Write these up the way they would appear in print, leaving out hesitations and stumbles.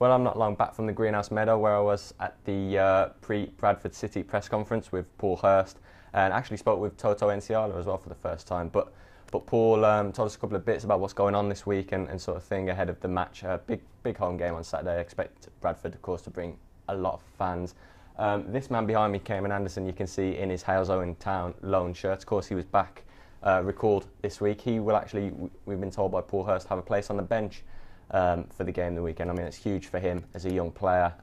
Well, I'm not long back from the Greenhouse Meadow where I was at the pre-Bradford City press conference with Paul Hurst, and actually spoke with Toto Enciala as well for the first time. But Paul told us a couple of bits about what's going on this week and sort of thing ahead of the match. Big home game on Saturday. I expect Bradford, of course, to bring a lot of fans. This man behind me, Cayman Anderson, you can see in his Hales Owen Town loan shirt. Of course, he was back, recalled this week. He will actually, we've been told by Paul Hurst, have a place on the bench for the game the weekend. I mean, it's huge for him as a young player.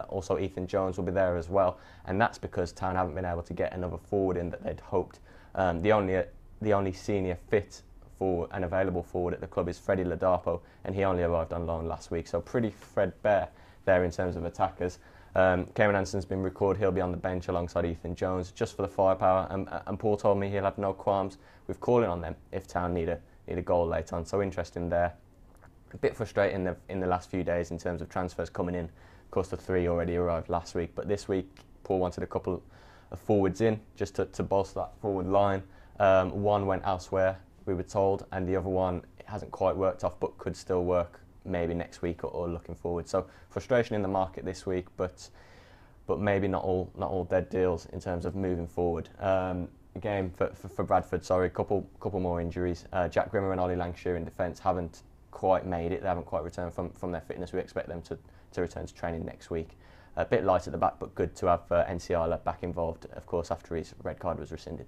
Also, Ethan Jones will be there as well, and that's because Town haven't been able to get another forward in that they'd hoped. The only senior fit for and available forward at the club is Freddie Ladapo, and he only arrived on loan last week, so pretty threadbare there in terms of attackers. Cayman Anderson's been recorded. He'll be on the bench alongside Ethan Jones just for the firepower, and Paul told me he'll have no qualms with calling on them if Town need a goal late on. So interesting there. A bit frustrating in the last few days in terms of transfers coming in. Of course, the 3 already arrived last week, but this week Paul wanted a couple of forwards in just to bolster that forward line. One went elsewhere, we were told, and the other one hasn't quite worked off but could still work maybe next week or looking forward. So frustration in the market this week, but maybe not all dead deals in terms of moving forward. Game for Bradford, sorry, couple more injuries. Jack Grimmer and Ollie Lancashire in defence haven't quite made it. They haven't quite returned from their fitness. We expect them to return to training next week. A bit light at the back, but good to have Enciala back involved, of course, after his red card was rescinded.